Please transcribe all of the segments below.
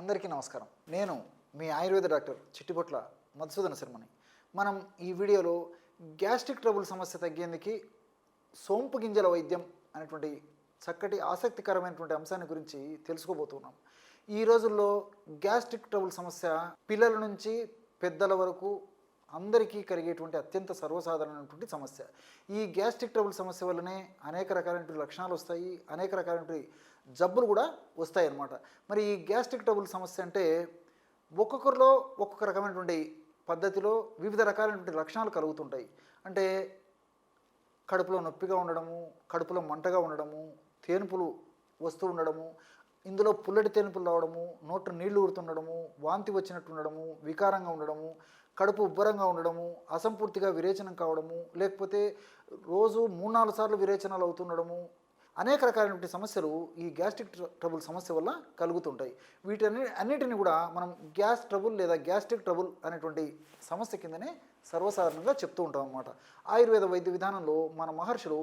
అందరికీ నమస్కారం. నేను మీ ఆయుర్వేద డాక్టర్ చిట్టిబొట్ల మధుసూదన శర్మని. మనం ఈ వీడియోలో గ్యాస్ట్రిక్ ట్రబుల్ సమస్య తగ్గేందుకు సోంపు గింజల వైద్యం అనేటువంటి చక్కటి ఆసక్తికరమైనటువంటి అంశాన్ని గురించి తెలుసుకోబోతున్నాం. ఈ రోజుల్లో గ్యాస్ట్రిక్ ట్రబుల్ సమస్య పిల్లల నుంచి పెద్దల వరకు అందరికీ కలిగేటువంటి అత్యంత సర్వసాధారణమైనటువంటి సమస్య. ఈ గ్యాస్ట్రిక్ ట్రబుల్ సమస్య వల్లనే అనేక రకాలైనటువంటి లక్షణాలు వస్తాయి, అనేక రకాలైనటువంటి జబ్బులు కూడా వస్తాయి అన్నమాట. మరి ఈ గ్యాస్ట్రిక్ ట్రబుల్ సమస్య అంటే ఒక్కొక్కరిలో ఒక్కొక్క రకమైనటువంటి పద్ధతిలో వివిధ రకాలైనటువంటి లక్షణాలు కలుగుతుంటాయి. అంటే కడుపులో నొప్పిగా ఉండడము, కడుపులో మంటగా ఉండడము, తేనుపులు వస్తూ ఉండడము, ఇందులో పుల్లటి తేనుపులు రావడము, నోట్లో నీళ్లు ఊరుతుండడము, వాంతి వచ్చినట్టు ఉండడము, వికారంగా ఉండడము, కడుపు ఉబ్బరంగా ఉండడము, అసంపూర్తిగా విరేచనం కావడము, లేకపోతే రోజు 3-4 సార్లు విరేచనాలు అవుతుండడము, అనేక రకాలైనటువంటి సమస్యలు ఈ గ్యాస్ట్రిక్ ట్రబుల్ సమస్య వల్ల కలుగుతుంటాయి. అన్నిటిని కూడా మనం గ్యాస్ ట్రబుల్ లేదా గ్యాస్ట్రిక్ ట్రబుల్ అనేటువంటి సమస్య కిందనే సర్వసాధారణంగా చెప్తూ ఉంటాం అన్నమాట. ఆయుర్వేద వైద్య విధానంలో మన మహర్షులు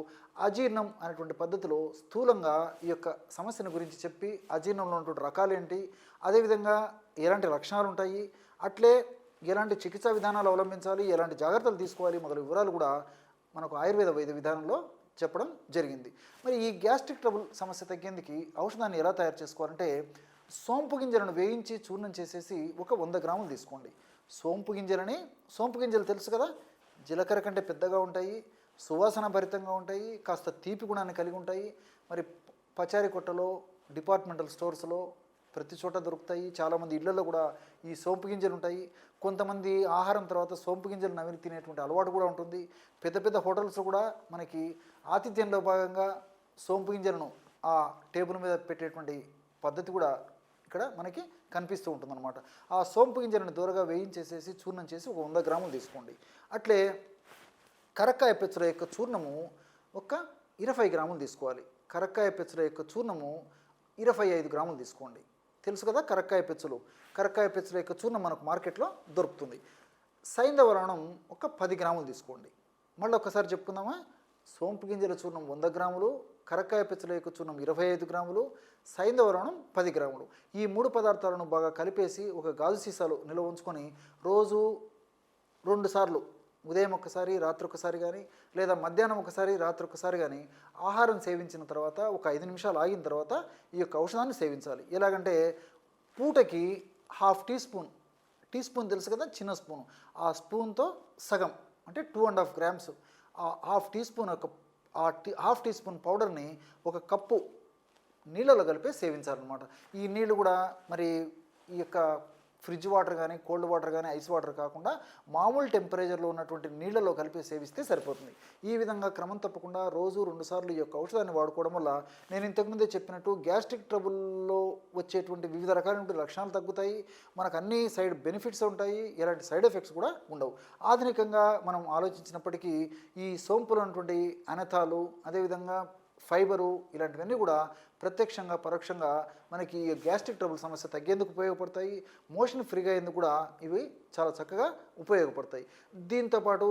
అజీర్ణం అనేటువంటి పద్ధతిలో స్థూలంగా ఈ యొక్క సమస్యను గురించి చెప్పి అజీర్ణంలో ఉన్నటువంటి రకాలేంటి, అదేవిధంగా ఎలాంటి లక్షణాలు ఉంటాయి, అట్లే ఎలాంటి చికిత్సా విధానాలు అవలంబించాలి, ఎలాంటి జాగ్రత్తలు తీసుకోవాలి మొదలగు వివరాలు కూడా మనకు ఆయుర్వేద వైద్య విధానంలో చెప్పడం జరిగింది. మరి ఈ గ్యాస్ట్రిక్ ట్రబుల్ సమస్య తగ్గేందుకు ఔషధాన్ని ఎలా తయారు చేసుకోవాలంటే సోంపు గింజలను వేయించి చూర్ణం చేసేసి ఒక 100 గ్రాములు తీసుకోండి. సోంపు గింజలు తెలుసు కదా, జీలకర్ర కంటే పెద్దగా ఉంటాయి, సువాసన భరితంగా ఉంటాయి, కాస్త తీపి గుణాన్ని కలిగి ఉంటాయి. మరి పచారీ కొట్టలో, డిపార్ట్మెంటల్ స్టోర్స్లో ప్రతి చోట దొరుకుతాయి. చాలామంది ఇళ్లలో కూడా ఈ సోంపు గింజలు ఉంటాయి. కొంతమంది ఆహారం తర్వాత సోంపు గింజలు నమిలి తినేటువంటి అలవాటు కూడా ఉంటుంది. పెద్ద పెద్ద హోటల్స్ కూడా మనకి ఆతిథ్యంలో భాగంగా సోంపు గింజలను ఆ టేబుల్ మీద పెట్టేటువంటి పద్ధతి కూడా ఇక్కడ మనకి కనిపిస్తూ ఉంటుందన్నమాట. ఆ సోంపు గింజలను దూరగా వేయించేసేసి చూర్ణం చేసి ఒక 100 గ్రాములు తీసుకోండి. అట్లే కరక్కాయ పెచ్చుల యొక్క చూర్ణము ఒక 20 గ్రాములు తీసుకోవాలి. కరక్కాయ పెచ్చుల యొక్క చూర్ణము 25 గ్రాములు తీసుకోండి. తెలుసు కదా కరక్కాయ పెచ్చుల యొక్క చూర్ణం మనకు మార్కెట్లో దొరుకుతుంది. సైంధవ లవణం ఒక 10 గ్రాములు తీసుకోండి. మళ్ళీ ఒకసారి చెప్పుకుందామా, సోంపు గింజల చూర్ణం 100 గ్రాములు, కరక్కాయ పెచ్చుల యొక్క చూర్ణం 25 గ్రాములు, సైంధవ లవణం 10 గ్రాములు. ఈ 3 పదార్థాలను బాగా కలిపేసి ఒక గాజు సీసాలో నిల్వ ఉంచుకొని రోజు 2 సార్లు, ఉదయం ఒకసారి రాత్రి ఒకసారి కానీ, లేదా మధ్యాహ్నం ఒకసారి రాత్రి ఒకసారి కానీ ఆహారం సేవించిన తర్వాత ఒక 5 నిమిషాలు ఆగిన తర్వాత ఈ యొక్క ఔషధాన్ని సేవించాలి. ఎలాగంటే పూటకి టీ స్పూన్ తెలుసు కదా, చిన్న స్పూను, ఆ స్పూన్తో సగం అంటే 2.5 గ్రామ్స్ ఆ హాఫ్ టీ స్పూన్ పౌడర్ని ఒక కప్పు నీళ్ళలో కలిపి సేవించాలన్నమాట. ఈ నీళ్ళు కూడా మరి ఈ యొక్క ఫ్రిడ్జ్ వాటర్ కానీ, కోల్డ్ వాటర్ కానీ, ఐస్ వాటర్ కాకుండా మామూలు టెంపరేచర్లో ఉన్నటువంటి నీళ్ళలో కలిపి సేవిస్తే సరిపోతుంది. ఈ విధంగా క్రమం తప్పకుండా రోజు 2 సార్లు ఈ యొక్క ఔషధాన్ని వాడుకోవడం వల్ల నేను ఇంతకుముందే చెప్పినట్టు గ్యాస్ట్రిక్ ట్రబుల్లో వచ్చేటువంటి వివిధ రకాలైన లక్షణాలు తగ్గుతాయి, మనకు అన్ని సైడ్ బెనిఫిట్స్ ఉంటాయి, ఎలాంటి సైడ్ ఎఫెక్ట్స్ కూడా ఉండవు. ఆధునికంగా మనం ఆలోచించినప్పటికీ ఈ సోంపులు ఉన్నటువంటి అనతాలు, అదేవిధంగా ఫైబరు, ఇలాంటివన్నీ కూడా ప్రత్యక్షంగా పరోక్షంగా మనకి గ్యాస్ట్రిక్ ట్రబుల్ సమస్య తగ్గేందుకు ఉపయోగపడతాయి. మోషన్ ఫ్రీగా అయ్యేందుకు కూడా ఇవి చాలా చక్కగా ఉపయోగపడతాయి. దీంతోపాటు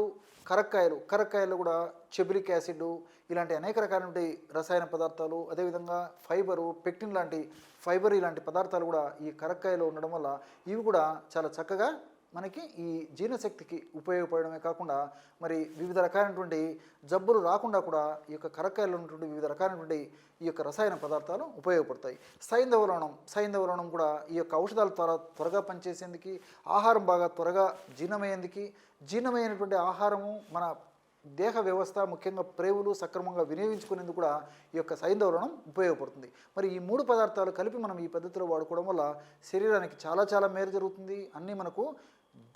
కరక్కాయలు కూడా చెబురిక్ యాసిడ్, ఇలాంటి అనేక రకాలైన రసాయన పదార్థాలు, అదేవిధంగా ఫైబరు, పెక్టిన్ లాంటి ఫైబర్, ఇలాంటి పదార్థాలు కూడా ఈ కరక్కాయలో ఉండడం వల్ల ఇవి కూడా చాలా చక్కగా మనకి ఈ జీర్ణశక్తికి ఉపయోగపడమే కాకుండా మరి వివిధ రకాలైనటువంటి జబ్బులు రాకుండా కూడా ఈ యొక్క కరక్కాయలో ఉన్నటువంటి వివిధ రకాలైనటువంటి ఈ యొక్క రసాయన పదార్థాలు ఉపయోగపడతాయి. సైంధవ లవణం కూడా ఈ యొక్క ఔషధాలు త్వరగా పనిచేసేందుకు, ఆహారం బాగా త్వరగా జీర్ణమైనటువంటి ఆహారము మన దేహ వ్యవస్థ, ముఖ్యంగా ప్రేవులు సక్రమంగా వినియోగించుకునేందుకు కూడా ఈ యొక్క సైంధవ లవణం ఉపయోగపడుతుంది. మరి ఈ 3 పదార్థాలు కలిపి మనం ఈ పద్ధతిలో వాడుకోవడం వల్ల శరీరానికి చాలా మేలు జరుగుతుంది. అన్నీ మనకు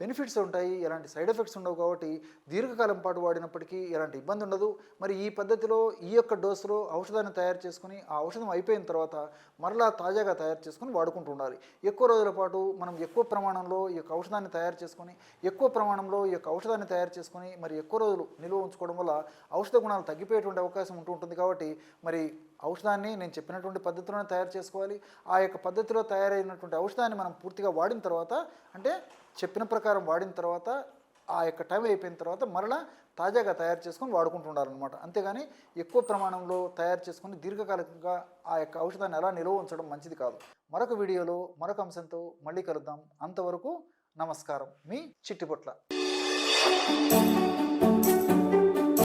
బెనిఫిట్స్ ఉంటాయి, ఎలాంటి సైడ్ ఎఫెక్ట్స్ ఉండవు. కాబట్టి దీర్ఘకాలం పాటు వాడినప్పటికీ ఎలాంటి ఇబ్బంది ఉండదు. మరి ఈ పద్ధతిలో ఈ యొక్క డోసులో ఔషధాన్ని తయారు చేసుకుని ఆ ఔషధం అయిపోయిన తర్వాత మరలా తాజాగా తయారు చేసుకుని వాడుకుంటూ ఉండాలి. ఎక్కువ రోజుల పాటు మనం ఎక్కువ ప్రమాణంలో ఈ యొక్క ఔషధాన్ని తయారు చేసుకొని మరి ఎక్కువ రోజులు నిల్వ ఉంచుకోవడం వల్ల ఔషధ గుణాలు తగ్గిపోయేటువంటి అవకాశం ఉంటుంది. కాబట్టి మరి ఔషధాన్ని నేను చెప్పినటువంటి పద్ధతిలోనే తయారు చేసుకోవాలి. ఆ యొక్క పద్ధతిలో తయారైనటువంటి ఔషధాన్ని మనం పూర్తిగా వాడిన తర్వాత, అంటే చెప్పిన ప్రకారం వాడిన తర్వాత ఆ యొక్క టైం అయిపోయిన తర్వాత మరలా తాజాగా తయారు చేసుకొని వాడుకుంటూ ఉండాలన్నమాట. అంతేగాని ఎక్కువ ప్రమాణంలో తయారు చేసుకొని దీర్ఘకాలికంగా ఆ యొక్క ఔషధాన్ని ఎలా నిల్వ ఉంచడం మంచిది కాదు. మరొక వీడియోలో మరొక అంశంతో మళ్ళీ కలుద్దాం. అంతవరకు నమస్కారం. మీ చిట్టిపొట్ల.